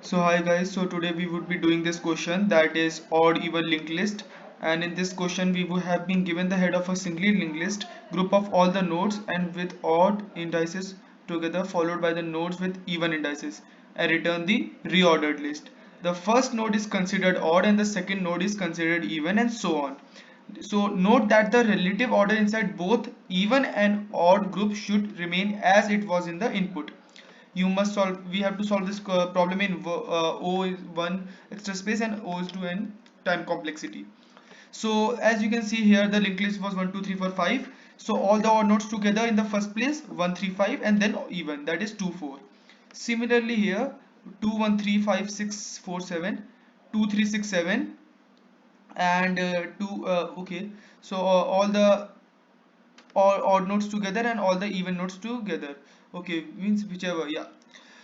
So hi guys, so today we would be doing this question, that is odd even linked list. And in this question we would have been given the head of a singly linked list group of all the nodes and with odd indices together followed by the nodes with even indices, and return the reordered list. The first node is considered odd and the second node is considered even, and so on. So note that the relative order inside both even and odd groups should remain as it was in the input. We have to solve this problem in O is 1 extra space and O is 2 in time complexity. So as you can see here, the linked list was 1 2 3 4 5. So all the odd nodes together in the first place 1 3 5, and then even, that is 2 4. Similarly here 2 1 3 5 6 4 7, 2 3 6 7, and 2 okay. So all the all odd nodes together and all the even nodes together. Okay, means whichever, yeah.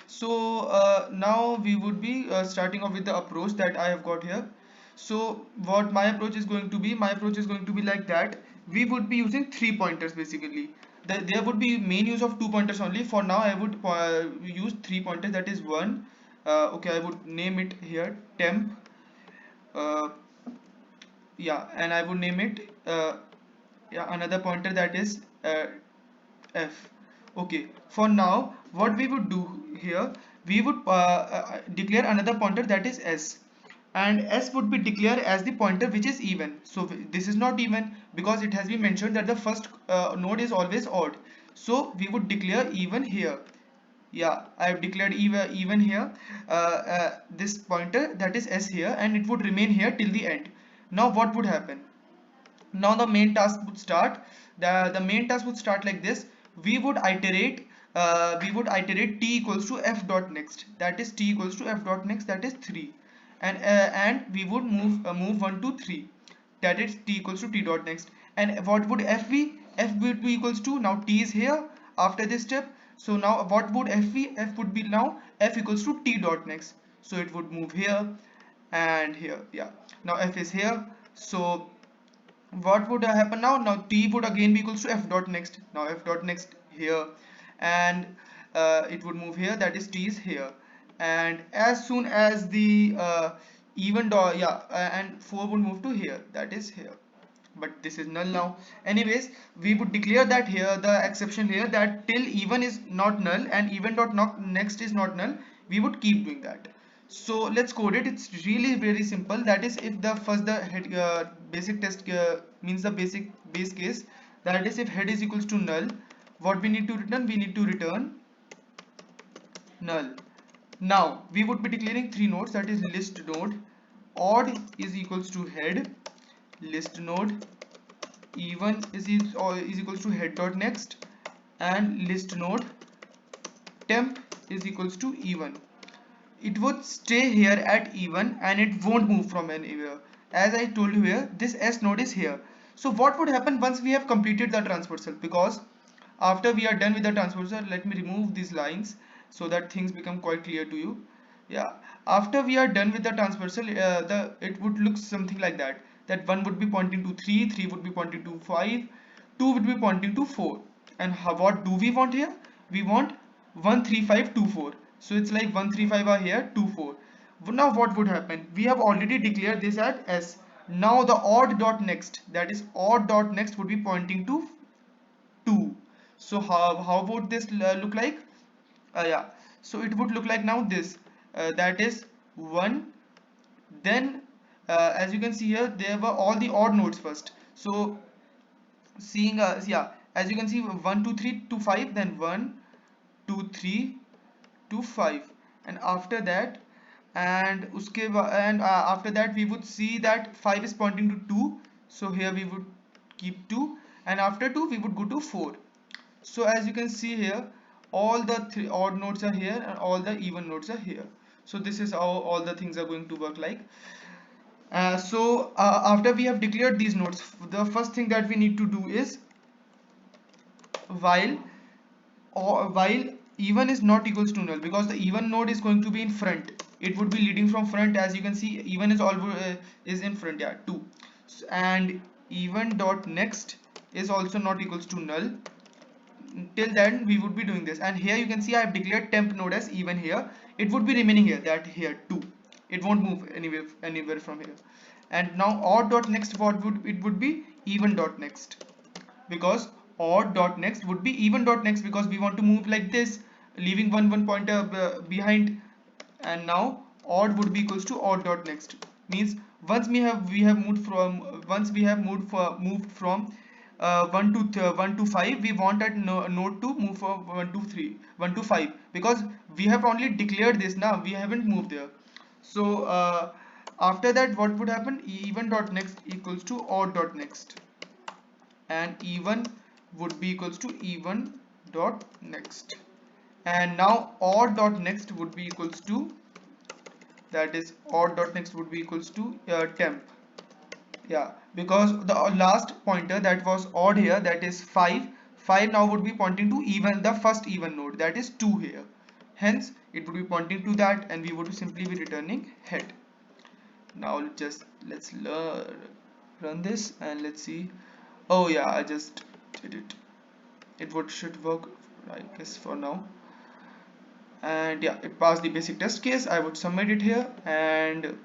So now we would be starting off with the approach that I have got here. So what my approach is going to be, like that we would be using 3 pointers basically. There would be main use of 2 pointers only. For now I would use 3 pointers, that is one, okay, I would name it here temp, uh, yeah, and I would name it yeah, another pointer, that is f. Okay, for now what we would do here, we would declare another pointer, that is s, and s would be declared as the pointer which is even. So this is not even because it has been mentioned that the first node is always odd, so we would declare even here. Yeah, I have declared even here, this pointer, that is s here, and it would remain here till the end. Now what would happen? Now the main task would start. The main task would start like this. We would iterate t equals to f dot next, that is t equals to f dot next, that is 3, and we would move 1 to 3, that is t equals to t dot next. And what would f be? F would be equals to, now t is here after this step, so now what would f be? F would be now f equals to t dot next, so it would move here and here. Yeah, now f is here, so what would happen now? Now t would again be equals to f dot next. Now f dot next here, and it would move here, that is t is here. And as soon as the even dot, yeah, and 4 would move to here, that is here. But this is null now. Anyways, we would declare that here, the exception here, that till even is not null and even dot next is not null, we would keep doing that. So let's code it. It's really very simple. That is, if the first the head basic test means the base case, that is if head is equals to null, what we need to return? We need to return null. Now we would be declaring three nodes, that is list node, odd is equals to head, list node, even is equals to head dot next, and list node temp is equals to even. It would stay here at even and it won't move from anywhere. As I told you here, this S node is here. So what would happen once we have completed the transversal? Because after we are done with the transversal, let me remove these lines so that things become quite clear to you. Yeah, after we are done with the transversal, it would look something like that. That 1 would be pointing to 3, 3 would be pointing to 5, 2 would be pointing to 4. And what do we want here? We want 1 3 5 2 4. So it's like 1 3 5 are here, 2 4. Now what would happen? We have already declared this at S. Now the odd dot next, that is odd dot next, would be pointing to 2. So how would this look like? Yeah, so it would look like now this, that is 1. Then as you can see here, there were all the odd nodes first. So seeing yeah, as you can see, 1 2 3 to 5, then 1 2 3 to 5, and after that, after that we would see that 5 is pointing to 2, so here we would keep 2, and after 2 we would go to 4. So as you can see here, all the three odd nodes are here and all the even nodes are here. So this is how all the things are going to work like. After we have declared these nodes, the first thing that we need to do is while while even is not equals to null, because the even node is going to be in front, it would be leading from front. As you can see, even is always is in front, yeah, 2. And even dot next is also not equals to null. Till then we would be doing this, and here you can see I have declared temp node as even here. it would be remaining here, that here 2. It won't move anywhere from here. And now odd dot next, what would it would be? Even dot next, because odd dot next would be even dot next, because we want to move like this, leaving one pointer behind. And now odd would be equals to odd dot next, means once we have moved from once we have moved from 1 to 5, we want that node to move from 1 to 3, 1 to 5, because we have only declared this, now we haven't moved there. So after that, what would happen? Even dot next equals to odd dot next, and even would be equals to even dot next. And now odd dot next would be equals to, that is odd dot next would be equals to temp. Yeah, because the last pointer that was odd here, that is 5, 5 now would be pointing to even, the first even node, that is 2 here. Hence it would be pointing to that, and we would simply be returning head. Now let's run this and let's see. Oh yeah, I just did it. It would should work, I guess, for now. And yeah, it passed the basic test case. I would submit it here, and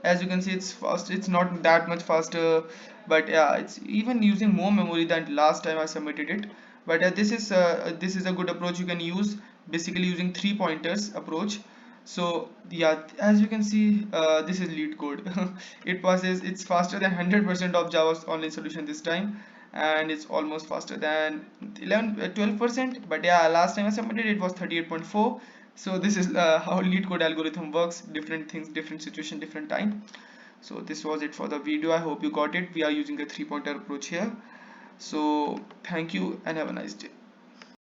as you can see, it's fast. It's not that much faster, but yeah, it's even using more memory than last time I submitted it. But this is a good approach you can use, basically using 3 pointers approach. So yeah, as you can see, this is lead code. It passes. It's faster than 100% of Java's online solution this time, and it's almost faster than 12%. But yeah, last time I submitted it was 38.4. So this is how lead code algorithm works, different things, different situation, different time. So this was it for the video. I hope you got it. We are using a 3 pointer approach here. So thank you and have a nice day.